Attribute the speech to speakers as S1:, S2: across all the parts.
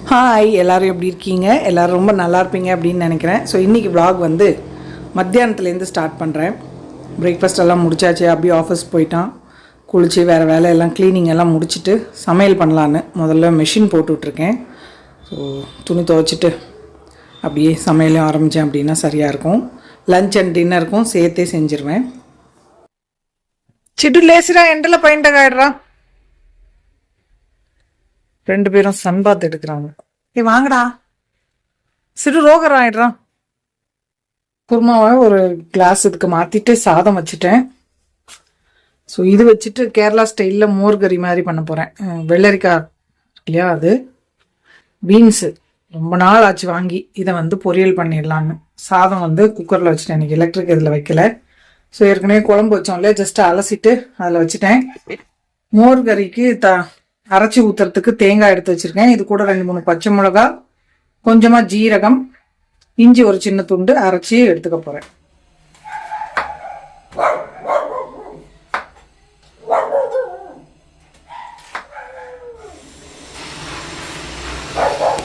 S1: Hi எல்லோரும் எப்படி இருக்கீங்க? எல்லோரும் ரொம்ப நல்லா இருப்பீங்க அப்படின்னு நினைக்கிறேன். ஸோ இன்றைக்கி vlog வந்து மத்தியானத்துலேருந்து ஸ்டார்ட் பண்ணுறேன். பிரேக்ஃபாஸ்ட் எல்லாம் முடிச்சாச்சு. அப்படியே ஆஃபீஸ் போயிட்டான். குளித்து வேறு வேலையெல்லாம் க்ளீனிங் எல்லாம் முடிச்சுட்டு சமையல் பண்ணலான்னு முதல்ல மிஷின் போட்டுட்ருக்கேன். ஸோ துணி துவைச்சிட்டு அப்படியே சமையலும் ஆரம்பித்தேன் அப்படின்னா சரியாக இருக்கும். லஞ்ச் அண்ட் டின்னருக்கும் சேர்த்தே செஞ்சுருவேன். சிட்டு லேசிரா எண்டில் பெயிண்ட் ஆகிடுறான். ரெண்டு பேரும் சன் பாத் எடுக்கிறாங்க. வாங்கடா சிறு ரோகர் ஆயிடுறான். குருமாவை ஒரு கிளாஸ் இதுக்கு மாற்றிட்டு சாதம் வச்சுட்டேன். ஸோ இது வச்சுட்டு கேரளா ஸ்டைலில் மோர்கறி மாதிரி பண்ண போகிறேன். வெள்ளரிக்காய் இல்லையா, அது பீன்ஸு ரொம்ப நாள் ஆச்சு வாங்கி. இதை வந்து பொரியல் பண்ணிடலான்னு சாதம் வந்து குக்கரில் வச்சுட்டேன். இன்றைக்கி எலக்ட்ரிக் இதில் வைக்கல. ஸோ ஏற்கனவே குழம்பு வச்சோம் இல்லையா, ஜஸ்ட்டு அலசிட்டு அதில் வச்சுட்டேன். மோர்கறிக்கு அரைச்சி ஊற்றுறதுக்கு தேங்காய் எடுத்து வச்சுருக்கேன். இது கூட 2-3 பச்சை மிளகா, கொஞ்சமாக ஜீரகம், இஞ்சி ஒரு சின்ன துண்டு அரைச்சி எடுத்துக்க போகிறேன்.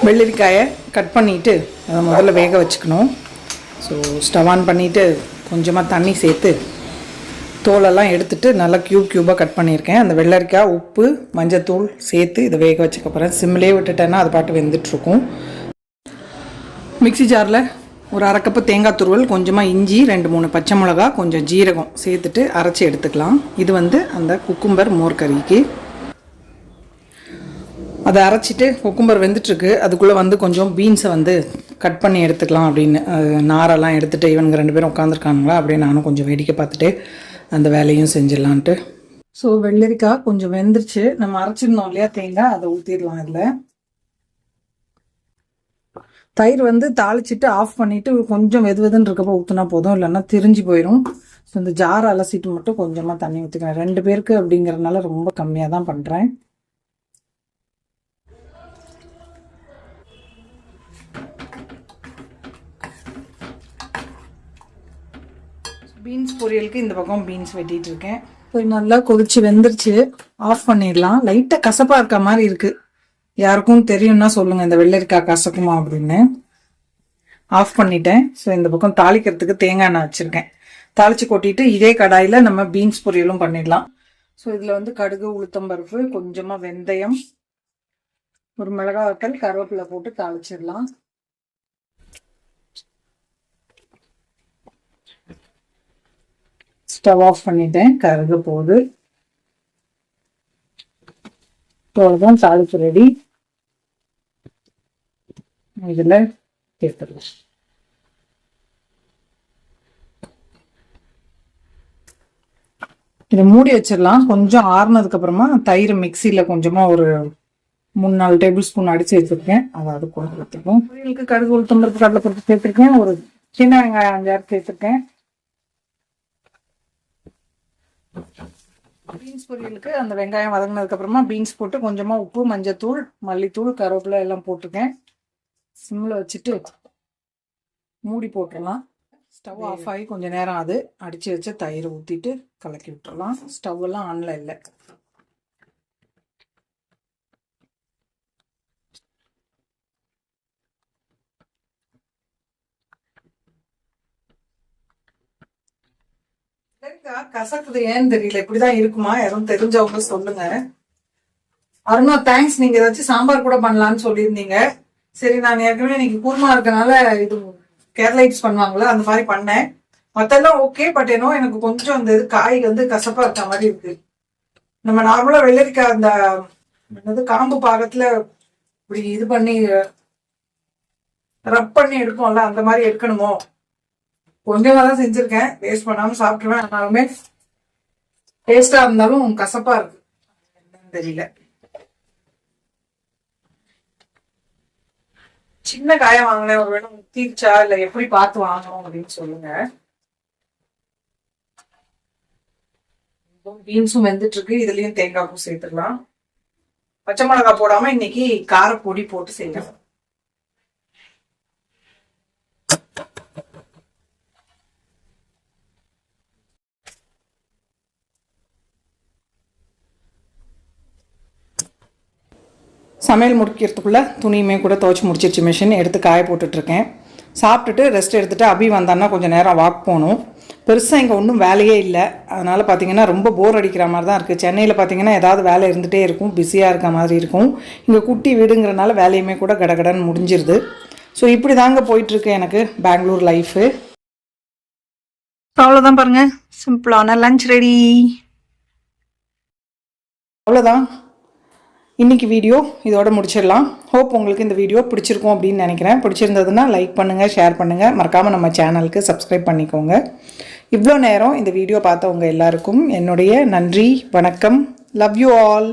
S1: வெள்ளரிக்காயை கட் பண்ணிவிட்டு அதை முதல்ல வேக வச்சுக்கணும். ஸோ ஸ்டவ் ஆன் பண்ணிவிட்டு கொஞ்சமாக தண்ணி சேர்த்து தோலெல்லாம் எடுத்துகிட்டு நல்லா க்யூபாக கட் பண்ணியிருக்கேன். அந்த வெள்ளரிக்காய், உப்பு, மஞ்சத்தூள் சேர்த்து இதை வேக வச்சுக்க போகிறேன். சிம்லேயே விட்டுட்டேன்னா அது பாட்டு வெந்துட்டுருக்கும். மிக்சி ஜாரில் ஒரு 1/2 கப்பு தேங்காய் துருவல், கொஞ்சமாக இஞ்சி, 2-3 பச்சை மிளகா, கொஞ்சம் ஜீரகம் சேர்த்துட்டு அரைச்சி எடுத்துக்கலாம். இது வந்து அந்த குக்கும்பர் மோர் கறிக்கு. அதை அரைச்சிட்டு குக்கும்பர் வெந்துட்டுருக்கு. அதுக்குள்ளே வந்து கொஞ்சம் பீன்ஸை வந்து கட் பண்ணி எடுத்துக்கலாம் அப்படின்னு நாரெல்லாம் எடுத்துகிட்டு இவனுங்க 2 பேரும் உட்காந்துருக்கானுங்களா அப்படியே நானும் கொஞ்சம் வேடிக்கை பார்த்துட்டு அந்த வேலையும் செஞ்சிடலான்ட்டு. ஸோ வெள்ளரிக்காய் கொஞ்சம் வெந்துருச்சு. நம்ம அரைச்சிருந்தோம் இல்லையா தேங்காய், அதை ஊற்றிடலாம். இதில் தயிர் வந்து தாளிச்சிட்டு ஆஃப் பண்ணிவிட்டு கொஞ்சம் வெதுன்னு இருக்கப்போ ஊற்றினா போதும், இல்லைன்னா திரிஞ்சு போயிடும். ஸோ இந்த ஜாரை அலசிட்டு மட்டும் கொஞ்சமாக தண்ணி ஊற்றிக்கிறேன். 2 பேருக்கு அப்படிங்கிறதுனால ரொம்ப கம்மியாக தான் பண்ணுறேன். பீன்ஸ் பொரியலுக்கு இந்த பக்கம் பீன்ஸ் வெட்டிட்டு இருக்கேன். போய் நல்லா கொதிச்சு வெந்துருச்சு. ஆஃப் பண்ணிடலாம். லைட்டாக கசப்பாக இருக்க மாதிரி இருக்குது. யாருக்கும் தெரியும்னா சொல்லுங்கள் இந்த வெள்ளரிக்காய் கசக்குமா அப்படின்னு. ஆஃப் பண்ணிட்டேன். ஸோ இந்த பக்கம் தாளிக்கிறதுக்கு தேங்காய் எண்ணெய் வச்சுருக்கேன். தாளித்து கொட்டிட்டு இதே கடாயில் நம்ம பீன்ஸ் பொரியலும் பண்ணிடலாம். ஸோ இதில் வந்து கடுகு, உளுத்தம்பருப்பு, கொஞ்சமாக வெந்தயம், ஒரு மிளகாய் வத்தல், கருவேப்பிலை போட்டு தாளிச்சிடலாம். ஸ்டவ் ஆஃப் பண்ணிட்டேன். கருக போகுது. அவ்வளோதான், தாளிப்பு ரெடி. இதில் சேர்த்துடலாம். இதை மூடி வச்சிடலாம். கொஞ்சம் ஆறுனதுக்கு அப்புறமா தயிர் மிக்சியில் கொஞ்சமாக ஒரு 3-4 டேபிள் ஸ்பூன் அடித்து வச்சுருக்கேன். அதாவது கொண்டு வச்சுருக்கோம். பொரியலுக்கு கடுகு, உளுத்தம்பருப்பு, கடலைப்பருப்பு சேர்த்துருக்கேன். ஒரு சின்ன வெங்காயம் 5-6 சேர்த்துருக்கேன். பீன்ஸ் பொரியலுக்கு அந்த வெங்காயம் வதங்கினதுக்கு அப்புறமா பீன்ஸ் போட்டு கொஞ்சமாக உப்பு, மஞ்சத்தூள், மல்லித்தூள், கருவேப்பிலை எல்லாம் போட்டிருக்கேன். சிம்மில் வச்சுட்டு மூடி போட்டுடலாம். ஸ்டவ் ஆஃப் ஆகி கொஞ்சம் நேரம் அது அடித்து வச்சு தயிர் ஊற்றிட்டு கலக்கி விட்டுறலாம். ஸ்டவ் எல்லாம் ஆனில் இல்லை. கசக்குது ஏன்னு தெரியல. இப்படிதான் இருக்குமா? யாரும் தெரிஞ்சவங்க சொல்லுங்க. அருணா தேங்க்ஸ். நீங்க ஏதாச்சும் சாம்பார் கூட பண்ணலான்னு சொல்லியிருந்தீங்க. சரி, நான் ஏற்கனவே இன்னைக்கு கூர்மா இருக்கனால இது கேரளைட்ஸ் பண்ணுவாங்களா அந்த மாதிரி பண்ணேன். மத்தெல்லாம் ஓகே. பட் ஏன்னோ எனக்கு கொஞ்சம் அந்த இது காய் வந்து கசப்பா இருக்க மாதிரி இருக்கு. நம்ம நார்மலா வெள்ளரிக்காய் அந்த என்னது காம்பு பாகத்துல இப்படி இது பண்ணி ரப் பண்ணி எடுப்போம்ல, அந்த மாதிரி எடுக்கணுமோ? கொஞ்சமாக தான் செஞ்சுருக்கேன். வேஸ்ட் பண்ணாமல் சாப்பிட்ருவேன். ஆனாலுமே டேஸ்டாக இருந்தாலும் கசப்பாக இருக்கு. என்னன்னு தெரியல. சின்ன காயம் வாங்கினேன். ஒரு வேளை முத்திருச்சா இல்லை எப்படி பார்த்து வாங்கணும் அப்படின்னு சொல்லுங்க. பீன்ஸும் வெந்துட்டு இருக்கு. இதுலயும் தேங்காய் பூ சேர்த்துக்கலாம். பச்சை மிளகாய் போடாம இன்னைக்கு காரப்பொடி போட்டு செய்யலாம். சமையல் முடிக்கிறதுக்குள்ளே துணியுமே கூட துவைச்சி முடிச்சிருச்சு மிஷின், எடுத்து காய போட்டுட்ருக்கேன். சாப்பிட்டுட்டு ரெஸ்ட் எடுத்துகிட்டு அபி வந்தான்னா கொஞ்சம் நேரம் வாக் போகணும். பெருசாக இங்கே ஒன்றும் வேலையே இல்லை. அதனால் பார்த்திங்கன்னா ரொம்ப போர் அடிக்கிற மாதிரி தான் இருக்குது. சென்னையில் பார்த்திங்கன்னா ஏதாவது வேலை இருந்துகிட்டே இருக்கும், பிஸியாக இருக்க மாதிரி இருக்கும். இங்கே குட்டி வீடுங்கிறனால வேலையுமே கூட கடகடன்னு முடிஞ்சிருது. ஸோ இப்படி தாங்க போயிட்டுருக்கு எனக்கு பெங்களூர் லைஃபு. அவ்வளோதான் பாருங்கள், சிம்பிளான லஞ்ச் ரெடி. அவ்வளோதான் இன்றைக்கி வீடியோ இதோட முடிச்சிடலாம். ஹோப் உங்களுக்கு இந்த வீடியோ பிடிச்சிருக்கும் அப்படின்னு நினைக்கிறேன். பிடிச்சிருந்ததுன்னா லைக் பண்ணுங்கள், ஷேர் பண்ணுங்கள், மறக்காமல் நம்ம சேனலுக்கு சப்ஸ்கிரைப் பண்ணிக்கோங்க. இவ்வளோ நேரம் இந்த வீடியோ பார்த்தவங்க எல்லாருக்கும் என்னுடைய நன்றி, வணக்கம். Love you all.